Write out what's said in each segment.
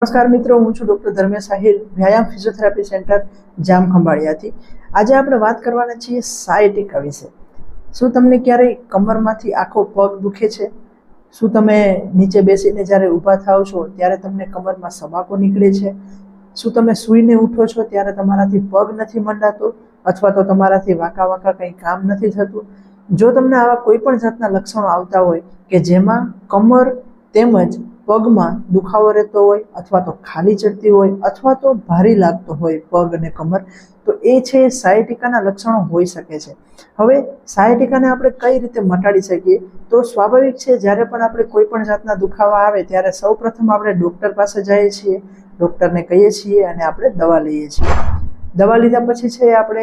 નમસ્કાર મિત્રો, હું છું ડૉક્ટર ધર્મેશ આહિર, વ્યાયામ ફિઝિયોથેરાપી સેન્ટર જામ ખંભાળિયાથી. આજે આપણે વાત કરવાના છીએ સાયટિકા વિશે. શું તમને ક્યારેય કમરમાંથી આખો પગ દુખે છે? શું તમે નીચે બેસીને જ્યારે ઊભા થાઓ છો ત્યારે તમને કમરમાં સબાકો નીકળે છે? શું તમે સૂઈને ઉઠો છો ત્યારે તમારાથી પગ નથી મંડાતો અથવા તો તમારાથી વાંકા વાંકા કંઈ કામ નથી થતું? જો તમને આવા કોઈ પણ જાતના લક્ષણો આવતા હોય કે જેમાં કમર તેમજ પગમાં દુખાવો રહેતો હોય અથવા તો ખાલી ચડતી હોય અથવા તો ભારી લાગતો હોય પગ અને કમર, તો એ છે સાયટિકાના લક્ષણો હોઈ શકે છે. હવે સાયટિકાને આપણે કઈ રીતે મટાડી શકીએ? તો સ્વાભાવિક છે, જ્યારે પણ આપણે કોઈ પણ જાતના દુખાવા આવે ત્યારે સૌપ્રથમ આપણે ડૉક્ટર પાસે જઈએ છીએ, ડૉક્ટરને કહીએ છીએ અને આપણે દવા લઈએ છીએ. દવા લીધા પછી છે આપણે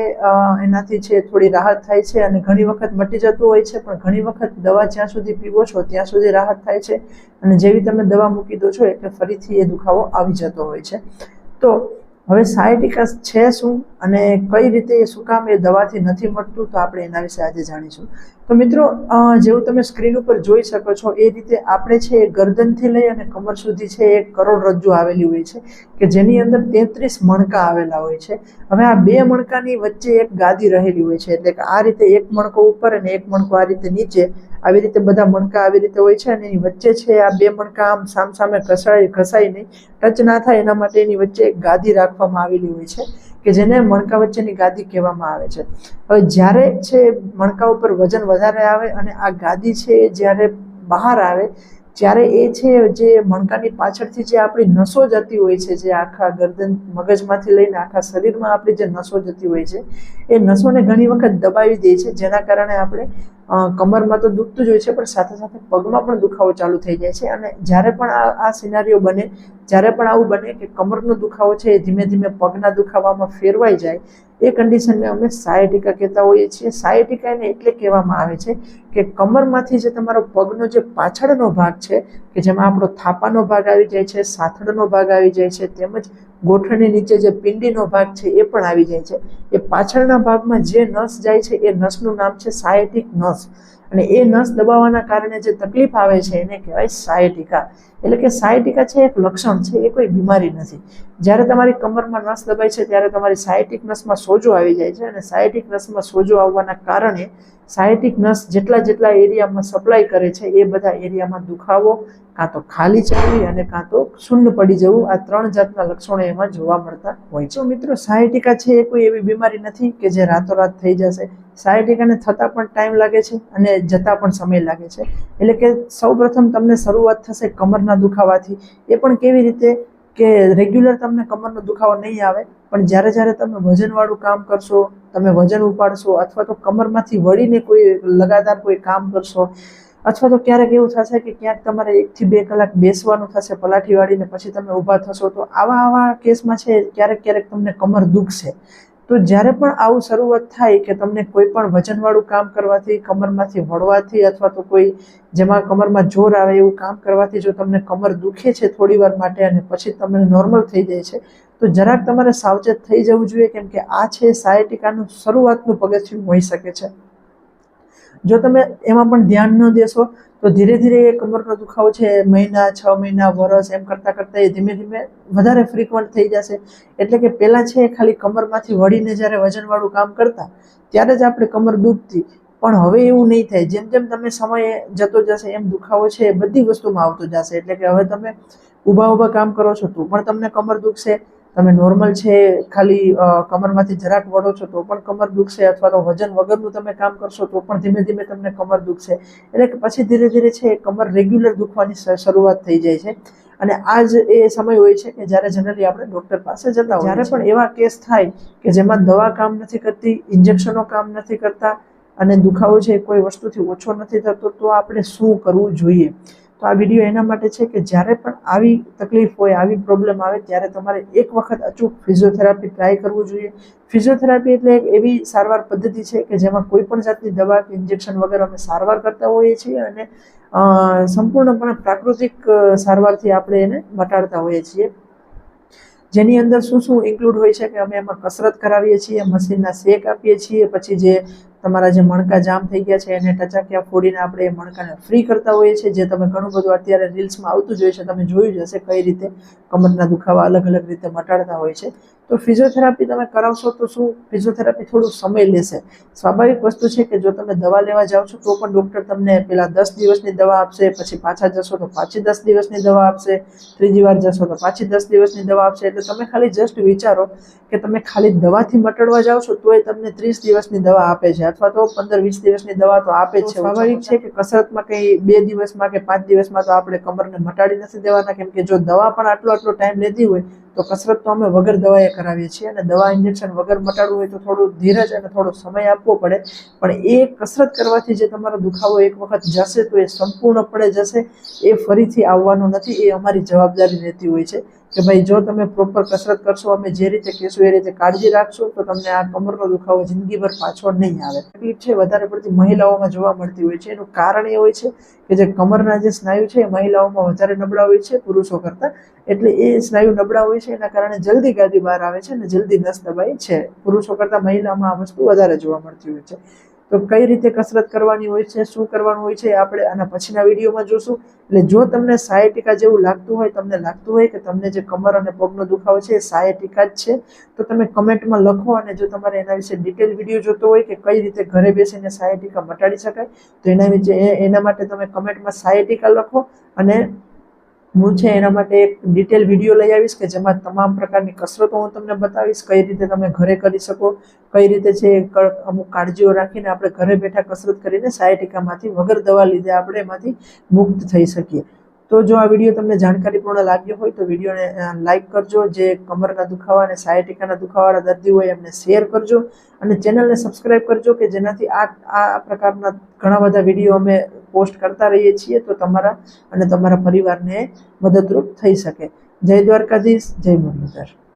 એનાથી છે થોડી રાહત થાય છે અને ઘણી વખત મટી જતું હોય છે, પણ ઘણી વખત દવા જ્યાં સુધી પીવો છો ત્યાં સુધી રાહત થાય છે અને જેવી તમે દવા મૂકી દો છો એટલે ફરીથી એ દુખાવો આવી જતો હોય છે. તો હવે સાયટિકા છે શું અને કઈ રીતે એ શું કામ એ દવાથી નથી મટતું, તો આપણે એના વિશે આજે જાણીશું. તો મિત્રો, જેવું તમે સ્ક્રીન ઉપર જોઈ શકો છો એ રીતે આપણે છે એ ગરદનથી લઈ અને કમર સુધી છે એક કરોડરજ્જુ આવેલી હોય છે કે જેની અંદર 33 મણકા આવેલા હોય છે. હવે આ બે મણકાની વચ્ચે એક ગાદી રહેલી હોય છે, એટલે કે આ રીતે એક મણકો ઉપર અને એક મણકો આ રીતે નીચે, આવી રીતે બધા મણકા આવી રીતે હોય છે અને એની વચ્ચે છે આ બે મણકા આમ સામસામે ઘસાય નહીં, ટચ ના થાય એના માટે એની વચ્ચે એક ગાદી રાખવામાં આવેલી હોય છે કે જેને મણકા વચ્ચેની ગાદી કહેવામાં આવે છે. હવે જ્યારે છે મણકા ઉપર વજન વધારે આવે અને આ ગાદી છે જ્યારે બહાર આવે ત્યારે એ છે જે મણકાની પાછળથી જે આપણી નસો જતી હોય છે, જે આખા ગરદન મગજમાંથી લઈને આખા શરીરમાં આપણી જે નસો જતી હોય છે, એ નસોને ઘણી વખત દબાવી દે છે, જેના કારણે આપણે કમરમાં તો દુખતું જ હોય છે પણ સાથે સાથે પગમાં પણ દુખાવો ચાલુ થઈ જાય છે. અને જ્યારે પણ આ સિનારીઓ બને, જ્યારે પણ આવું બને કે કમરનો દુખાવો છે એ ધીમે ધીમે પગના દુખાવામાં ફેરવાઈ જાય, એ કન્ડિશનને અમે સાયટિકા કહેતા હોઈએ છીએ. સાયટિકા એને એટલે કહેવામાં આવે છે કે કમરમાંથી જે તમારો પગનો જે પાછળનો ભાગ છે કે જેમાં આપણો થાપાનો ભાગ આવી જાય છે, સાથળનો ભાગ આવી જાય છે, તેમજ ગોઠણની નીચે જે પિંડીનો ભાગ છે એ પણ આવી જાય છે. એ પાછળના ભાગમાં જે નસ જાય છે એ નસનું નામ છે સાયટિક નસ, અને એ નસ દબાવવાના કારણે જે તકલીફ આવે છે એને કહેવાય સાયટિકા. એટલે કે સાયટિકા છે એક લક્ષણ છે, એ કોઈ બીમારી નથી. જ્યારે તમારી કમરમાં નસ દબાય છે ત્યારે તમારી સાયટિક નસમાં સોજો આવી જાય છે અને સાયટિક નસમાં સોજો આવવાના કારણે સાયટિક નસ જેટલા એરિયામાં સપ્લાય કરે છે એ બધા એરિયામાં દુખાવો, કાં તો ખાલી ચડવી અને કાં તો શૂન્ય પડી જવું, આ ત્રણ જાતના લક્ષણો એમાં જોવા મળતા હોય છે. મિત્રો, સાયટિકા છે એ કોઈ એવી બીમારી નથી કે જે રાતોરાત થઈ જશે. સાયટિકાને થતાં પણ ટાઈમ લાગે છે અને જતા પણ સમય લાગે છે. એટલે કે સૌપ્રથમ તમને શરૂઆત થશે કમરના દુખાવાથી, એ પણ કેવી રીતે કે રેગ્યુલર તમને કમરનો દુખાવો નહીં આવે, પણ જ્યારે તમે વજનવાળું કામ કરશો, તમે વજન ઉપાડશો અથવા તો કમરમાંથી વળીને કોઈ લગાતાર કોઈ કામ કરશો, અથવા તો ક્યારેક એવું થશે કે ક્યાંક તમારે 1 થી 2 કલાક બેસવાનું થશે પલાઠી વાળીને, પછી તમે ઊભા થશો, તો આવા કેસમાં છે ક્યારેક તમને કમર દુખશે. તો જ્યારે પણ આવું શરૂઆત થાય કે તમને કોઈ પણ વજનવાળું કામ કરવાથી, કમરમાંથી વળવાથી અથવા તો કોઈ જેમાં કમરમાં જોર આવે એવું કામ કરવાથી જો તમને કમર દુખે છે થોડી વાર માટે અને પછી તમને નોર્મલ થઈ જાય છે, તો જરાક તમારે સાવચેત થઈ જવું જોઈએ, કેમ કે આ છે સાયટિકાનું શરૂઆતનું પગથિયું હોઈ શકે છે. જો તમે એમાં પણ ધ્યાન ન દેશો તો ધીરે ધીરે એ કમરનો દુખાવો છે મહિના, 6 મહિના, વર્ષ એમ કરતાં એ ધીમે ધીમે વધારે ફ્રીક્વન્ટ થઈ જશે. એટલે કે પહેલાં છે ખાલી કમરમાંથી વળીને જ્યારે વજનવાળું કામ કરતા ત્યારે જ આપણે કમર દુખતી, પણ હવે એવું નહીં થાય. જેમ જેમ તમે સમય જતો જશે એમ દુખાવો છે એ બધી વસ્તુમાં આવતો જશે. એટલે કે હવે તમે ઊભા કામ કરો છો તો પણ તમને કમર દુખશે, તમે નોર્મલ છે ખાલી કમરમાંથી જરાક વળો છો તો પણ કમર દુખશે, અથવા તો વજન વગરનું તમે કામ કરશો તો પણ ધીમે ધીમે તમને કમર દુખશે. એટલે કે પછી ધીરે ધીરે છે કમર રેગ્યુલર દુખવાની શરૂઆત થઈ જાય છે. અને આ જ એ સમય હોય છે કે જ્યારે જનરલી આપણે ડૉક્ટર પાસે જતા હોય. જ્યારે પણ એવા કેસ થાય કે જેમાં દવા કામ નથી કરતી, ઇન્જેક્શનો કામ નથી કરતા અને દુખાવો છે કોઈ વસ્તુથી ઓછો નથી થતો, તો આપણે શું કરવું જોઈએ? તો આ વિડીયો એના માટે છે કે જ્યારે પણ આવી તકલીફ હોય, આવી પ્રોબ્લેમ આવે ત્યારે તમારે એક વખત અચૂક ફિઝિયોથેરાપી ટ્રાય કરવું જોઈએ. ફિઝિયોથેરાપી એટલે એક એવી સારવાર પદ્ધતિ છે કે જેમાં કોઈ પણ જાતની દવા કે ઇન્જેક્શન વગર અમે સારવાર કરતા હોઈએ છીએ અને સંપૂર્ણપણે પ્રાકૃતિક સારવારથી આપણે એને મટાડતા હોઈએ છીએ. જેની અંદર શું ઇન્ક્લુડ હોય છે કે અમે એમાં કસરત કરાવીએ છીએ, મશીનના શેક આપીએ છીએ, પછી જે તમારા જે મણકા જામ થઈ ગયા છે એને ટચાક્યા ફોડીને આપણે એ મણકાને ફ્રી કરતા હોઈએ છીએ, જે તમે ઘણું બધું અત્યારે રીલ્સમાં આવતું જ હોય છે, તમે જોયું જ હશે કઈ રીતે કમરના દુખાવા અલગ અલગ રીતે મટાડતા હોય છે. તો ફિઝિયોથેરાપી તમે કરાવશો તો શું, ફિઝિયોથેરાપી થોડું સમય લેશે. સ્વાભાવિક વસ્તુ છે કે જો તમે દવા લેવા જાઓ છો તો પણ ડૉક્ટર તમને પેલા 10 દિવસની દવા આપશે, પછી પાછા જશો તો પાછી 10 દિવસની દવા આપશે, ત્રીજી વાર જશો તો પાછી 10 દિવસની દવા આપશે. એટલે તમે ખાલી જસ્ટ વિચારો કે તમે ખાલી દવાથી મટાડવા જાઓ છો તોય તમને 30 દિવસની દવા આપે છે, અથવા તો 15-20 દિવસની દવા તો આપે જ છે. સ્વાભાવિક છે કે કસરતમાં કંઈ 2 દિવસમાં કે 5 દિવસમાં તો આપણે કમરને મટાડી નથી દેવાના, કેમ કે જો દવા પણ આટલો ટાઈમ લેતી હોય તો કસરત તો અમે વગર દવાએ કરાવીએ છીએ, અને દવા ઇન્જેક્શન વગર મટાડવું હોય તો થોડું ધીરજ અને થોડો સમય આપવો પડે. પણ એ કસરત કરવાથી જે તમારો દુખાવો એક વખત જશે તો એ સંપૂર્ણપણે જશે, એ ફરીથી આવવાનો નથી. એ અમારી જવાબદારી રહેતી હોય છે કે ભાઈ જો તમે પ્રોપર કસરત કરશો, અમે જે રીતે કહેશું એ રીતે કાળજી રાખશો તો તમને આ કમરનો દુખાવો જિંદગીભર પાછો નહીં આવે. તકલીફ છે વધારે પડતી મહિલાઓમાં જોવા મળતી હોય છે. એનું કારણ એ હોય છે કે જે કમરના જે સ્નાયુ છે એ મહિલાઓમાં વધારે નબળા હોય છે પુરુષો કરતાં. એટલે એ સ્નાયુ નબળા હોય છે એના કારણે જલ્દી ગાદી બહાર આવે છે અને જલ્દી નસ દબાય છે. પુરુષો કરતાં મહિલામાં આ વસ્તુ વધારે જોવા મળતી હોય છે. તો કઈ રીતે કસરત કરવાની હોય છે, શું કરવાનું હોય છે, આપણે આના પછીના વિડીયોમાં જોશું. એટલે જો તમને સાયટિકા જેવું લાગતું હોય, તમને લાગતું હોય કે તમને જે કમર અને પગનો દુખાવો છે એ સાયટિકા જ છે, તો તમે કમેન્ટમાં લખો. અને જો તમારે એના વિશે ડિટેલ વિડીયો જોતો હોય કે કઈ રીતે ઘરે બેસીને સાયટિકા મટાડી શકાય, તો એના માટે તમે કમેન્ટમાં સાયટિકા લખો, અને હું છે એના માટે એક ડિટેલ વિડીયો લઈ આવીશ કે જેમાં તમામ પ્રકારની કસરતો હું તમને બતાવીશ, કઈ રીતે તમે ઘરે કરી શકો, કઈ રીતે છે અમુક કાળજીઓ રાખીને આપણે ઘરે બેઠા કસરત કરીને સાયટિકામાંથી વગર દવા લીધે આપણે એમાંથી મુક્ત થઈ શકીએ. તો જો આ વિડીયો તમને જાણકારીપૂર્ણ લાગ્યો હોય તો વિડીયોને લાઇક કરજો. જે કમરના દુખાવા અને સાયટિકાના દુખાવાવાળા દર્દી હોય એમને શેર કરજો, અને ચેનલને સબસ્ક્રાઈબ કરજો કે જેનાથી આ પ્રકારના ઘણા બધા વિડીયો અમે પોસ્ટ કરતા રહીએ છીએ, તો તમારા અને તમારા પરિવારને મદદરૂપ થઈ શકે. જય દ્વારકાધીશ, જય મુરલીધર.